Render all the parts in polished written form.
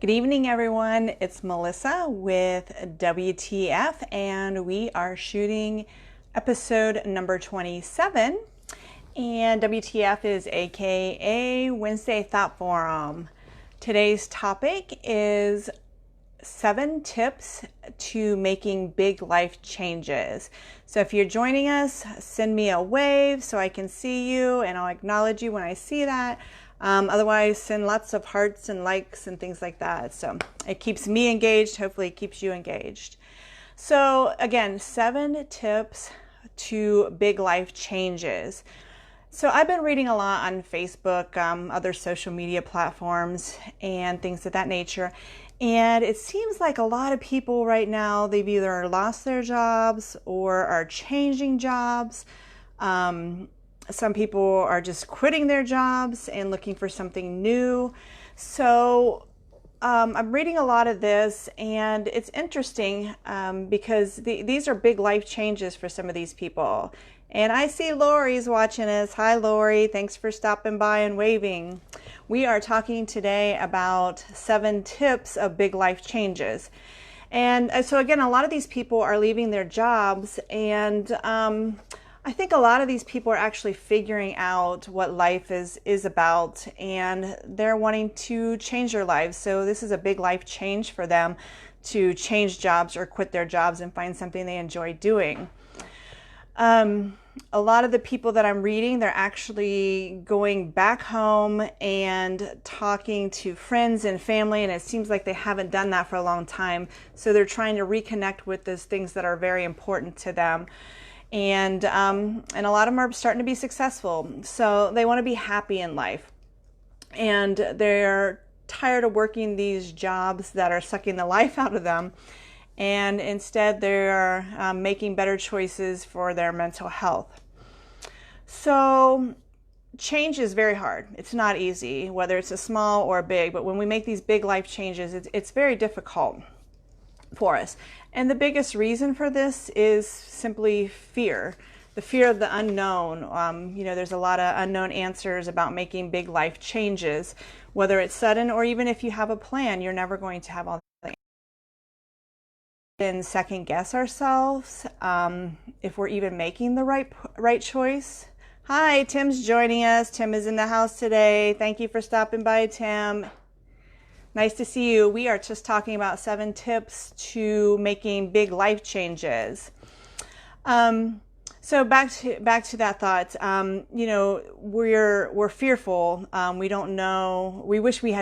Good evening, everyone. It's Melissa with WTF, and we are shooting episode number 27. And WTF is AKA Wednesday Thought Forum. Today's topic is 7 tips to making big life changes. So if you're joining us, send me a wave so I can see you, and I'll acknowledge you when I see that. Otherwise, send lots of hearts and likes and things like that. So it keeps me engaged. Hopefully it keeps you engaged. So again, 7 tips to big life changes. So I've been reading a lot on Facebook, other social media platforms and things of that nature. And it seems like a lot of people right now, they've either lost their jobs or are changing jobs. Some people are just quitting their jobs and looking for something new. So I'm reading a lot of this, and it's interesting because these are big life changes for some of these people. And I see Lori's watching us. Hi, Lori. Thanks for stopping by and waving. We are talking today about 7 tips of big life changes. And so again, a lot of these people are leaving their jobs, and I think a lot of these people are actually figuring out what life is about, and they're wanting to change their lives. So this is a big life change for them to change jobs or quit their jobs and find something they enjoy doing. A lot of the people that I'm reading, they're actually going back home and talking to friends and family, and it seems like they haven't done that for a long time. So they're trying to reconnect with those things that are very important to them. And a lot of them are starting to be successful. So they want to be happy in life. And they're tired of working these jobs that are sucking the life out of them. And instead they're making better choices for their mental health. So change is very hard. It's not easy, whether it's a small or a big. But when we make these big life changes, it's very difficult for us. And the biggest reason for this is simply fear, the fear of the unknown. There's a lot of unknown answers about making big life changes, whether it's sudden or even if you have a plan, you're never going to have all the answers. And second guess ourselves if we're even making the right choice. Hi, Tim's joining us. Tim is in the house today. Thank you for stopping by, Tim. Nice to see you. We are just talking about 7 tips to making big life changes. So back to that thought. We're fearful. We don't know. We wish we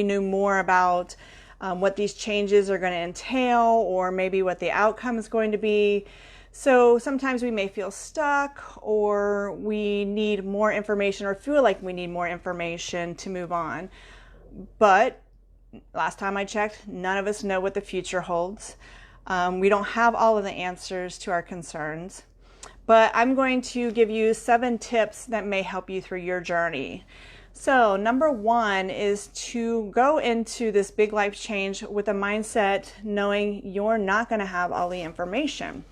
knew more about what these changes are going to entail, or maybe what the outcome is going to be. So sometimes we may feel stuck, or we need more information, or feel like we need more information to move on. But last time I checked, none of us know what the future holds. We don't have all of the answers to our concerns, but I'm going to give you 7 tips that may help you through your journey. So number 1 is to go into this big life change with a mindset knowing you're not going to have all the information.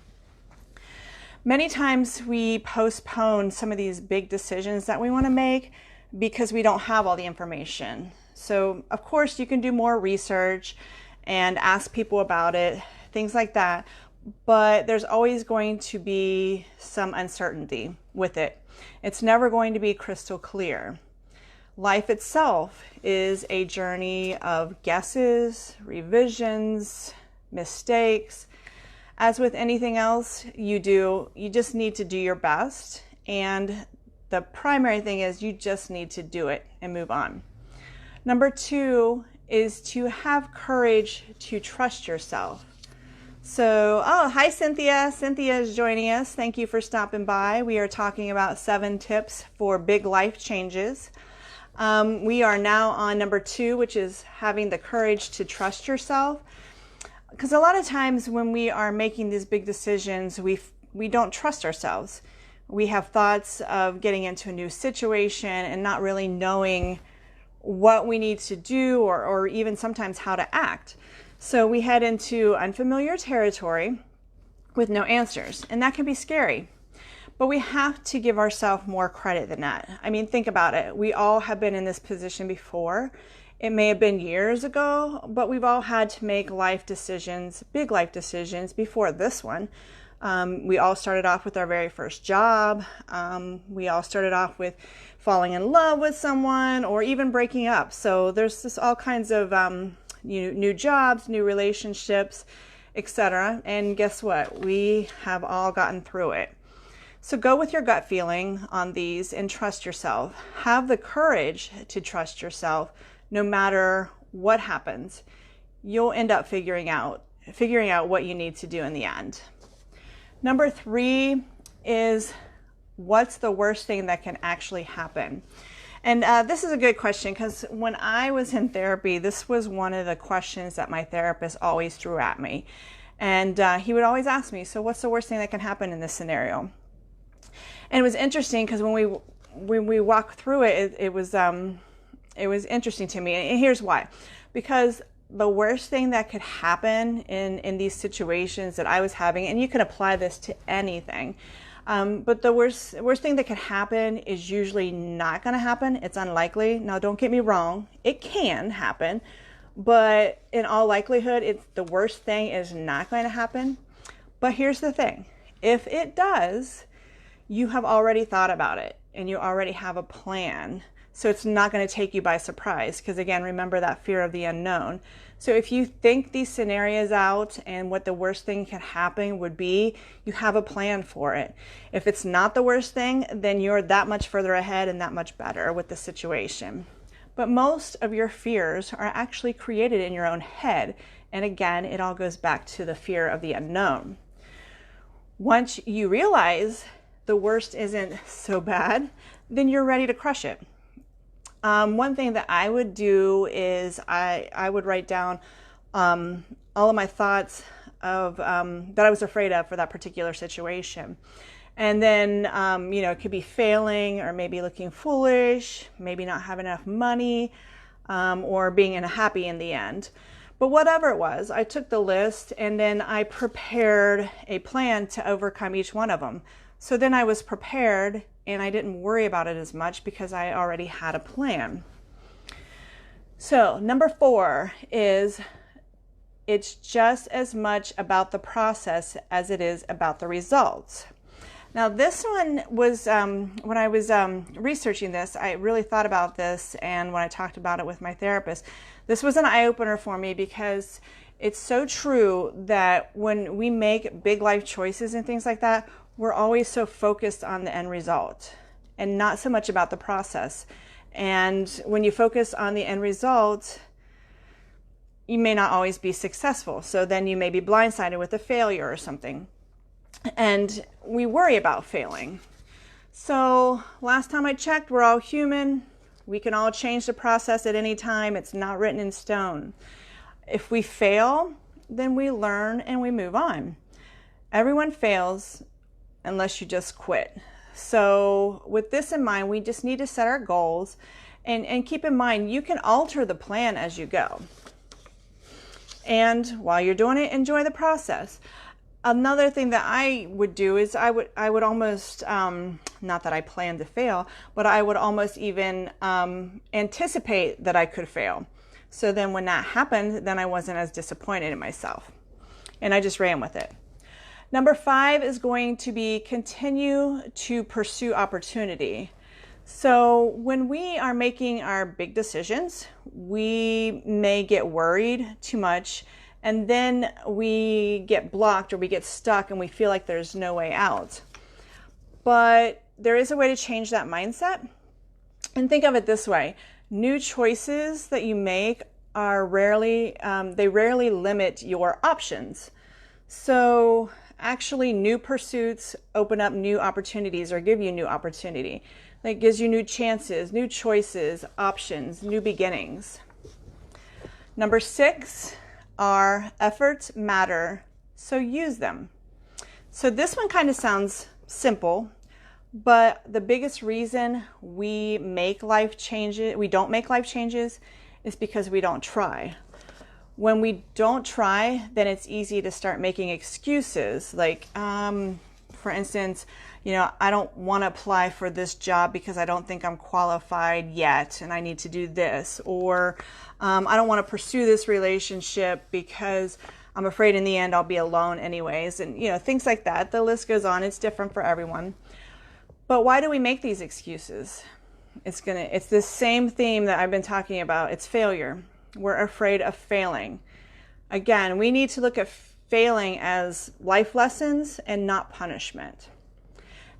Many times we postpone some of these big decisions that we want to make because we don't have all the information. So of course you can do more research and ask people about it, things like that, but there's always going to be some uncertainty with it. It's never going to be crystal clear. Life itself is a journey of guesses, revisions, mistakes. As with anything else you do, you just need to do your best, and the primary thing is you just need to do it and move on. Number 2 is to have courage to trust yourself. So, hi Cynthia. Cynthia is joining us. Thank you for stopping by. We are talking about 7 tips for big life changes. We are now on number 2, which is having the courage to trust yourself. Because a lot of times when we are making these big decisions, we don't trust ourselves. We have thoughts of getting into a new situation and not really knowing what we need to do, or even sometimes how to act. So we head into unfamiliar territory with no answers, and that can be scary. But we have to give ourselves more credit than that. I mean, think about it. We all have been in this position before. It may have been years ago, but we've all had to make life decisions, big life decisions before this one. We all started off with our very first job. We all started off with falling in love with someone or even breaking up. So there's just all kinds of new jobs, new relationships, etc. And guess what? We have all gotten through it. So go with your gut feeling on these and trust yourself. Have the courage to trust yourself no matter what happens. You'll end up figuring out what you need to do in the end. Number 3 is, what's the worst thing that can actually happen? And this is a good question, because when I was in therapy, this was one of the questions that my therapist always threw at me. And he would always ask me, so what's the worst thing that can happen in this scenario? And it was interesting because when we walked through it, it was interesting to me. And here's why. Because the worst thing that could happen in these situations that I was having, and you can apply this to anything, but the worst thing that could happen is usually not going to happen. It's unlikely. Now, don't get me wrong. It can happen, but in all likelihood, the worst thing is not going to happen. But here's the thing. If it does, you have already thought about it and you already have a plan. So it's not going to take you by surprise, because again, remember that fear of the unknown. So if you think these scenarios out and what the worst thing could happen would be, you have a plan for it. If it's not the worst thing, then you're that much further ahead and that much better with the situation. But most of your fears are actually created in your own head. And again, it all goes back to the fear of the unknown. Once you realize the worst isn't so bad, then you're ready to crush it. One thing that I would do is I would write down all of my thoughts of that I was afraid of for that particular situation. And then, it could be failing, or maybe looking foolish, maybe not having enough money, or being unhappy in the end. But whatever it was, I took the list and then I prepared a plan to overcome each one of them. So then I was prepared and I didn't worry about it as much because I already had a plan. So number 4 is, it's just as much about the process as it is about the results. Now this one was, when I was researching this, I really thought about this, and when I talked about it with my therapist, this was an eye-opener for me, because it's so true that when we make big life choices and things like that, we're always so focused on the end result and not so much about the process. And when you focus on the end result, you may not always be successful. So then you may be blindsided with a failure or something. And we worry about failing. So last time I checked, we're all human. We can all change the process at any time. It's not written in stone. If we fail, then we learn and we move on. Everyone fails unless you just quit. So with this in mind, we just need to set our goals and keep in mind, you can alter the plan as you go. And while you're doing it, enjoy the process. Another thing that I would do is I would almost, not that I plan to fail, but I would almost even anticipate that I could fail. So then when that happened, then I wasn't as disappointed in myself. And I just ran with it. Number 5 is going to be continue to pursue opportunity. So when we are making our big decisions, we may get worried too much, and then we get blocked or we get stuck and we feel like there's no way out. But there is a way to change that mindset. And think of it this way. New choices that you make are rarely limit your options. So actually, new pursuits open up new opportunities or give you new opportunity. That gives you new chances, new choices, options, new beginnings. Number 6 are efforts matter, so use them. So this one kind of sounds simple, but the biggest reason we don't make life changes is because we don't try. When we don't try, then it's easy to start making excuses. Like, for instance, I don't want to apply for this job because I don't think I'm qualified yet and I need to do this. Or I don't want to pursue this relationship because I'm afraid in the end I'll be alone anyways. And, things like that. The list goes on. It's different for everyone. But why do we make these excuses? It's the same theme that I've been talking about. It's failure. We're afraid of failing. Again, we need to look at failing as life lessons and not punishment.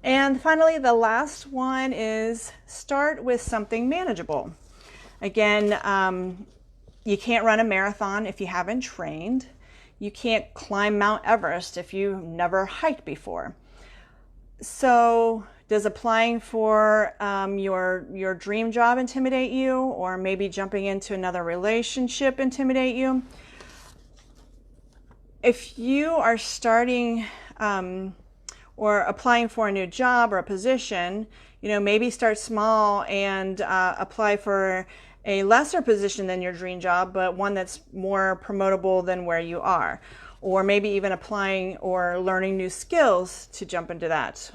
And finally, the last one is start with something manageable. Again, you can't run a marathon if you haven't trained. You can't climb Mount Everest if you've never hiked before. So does applying for your dream job intimidate you, or maybe jumping into another relationship intimidate you? If you are starting or applying for a new job or a position, maybe start small and apply for a lesser position than your dream job, but one that's more promotable than where you are. Or maybe even applying or learning new skills to jump into that.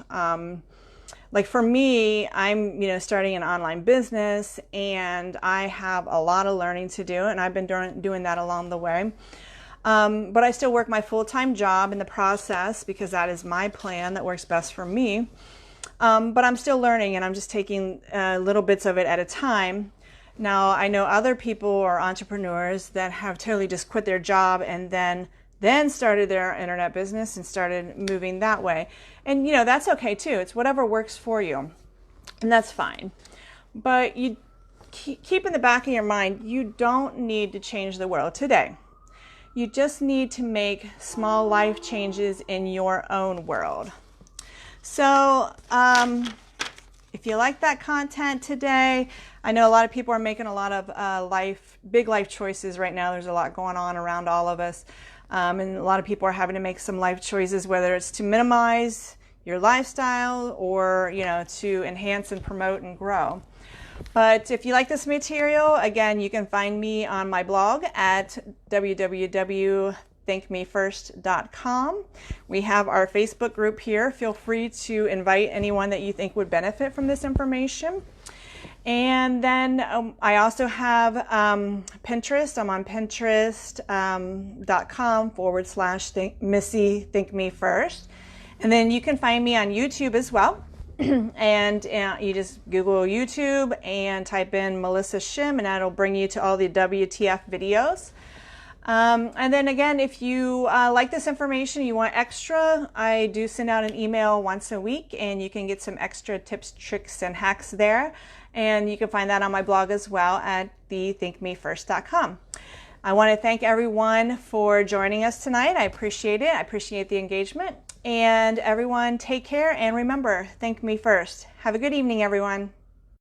Like for me, I'm starting an online business and I have a lot of learning to do, and I've been doing that along the way. But I still work my full-time job in the process because that is my plan that works best for me. But I'm still learning, and I'm just taking little bits of it at a time. Now, I know other people or entrepreneurs that have totally just quit their job and then started their internet business and started moving that way. And, that's okay too. It's whatever works for you, and that's fine. But you keep in the back of your mind, you don't need to change the world today. You just need to make small life changes in your own world. So if you like that content today, I know a lot of people are making a lot of big life choices right now. There's a lot going on around all of us. And a lot of people are having to make some life choices, whether it's to minimize your lifestyle or, to enhance and promote and grow. But if you like this material, again, you can find me on my blog at www.thinkmefirst.com. We have our Facebook group here. Feel free to invite anyone that you think would benefit from this information. And then I also have Pinterest. I'm on Pinterest.com/Missy Think Me First. And then you can find me on YouTube as well. And you just Google YouTube and type in Melissa Shim, and that'll bring you to all the WTF videos. And then again, if you like this information, you want extra, I do send out an email once a week, and you can get some extra tips, tricks, and hacks there. And you can find that on my blog as well at thethinkmefirst.com. I want to thank everyone for joining us tonight. I appreciate it. I appreciate the engagement. And everyone, take care, and remember, think me first. Have a good evening, everyone.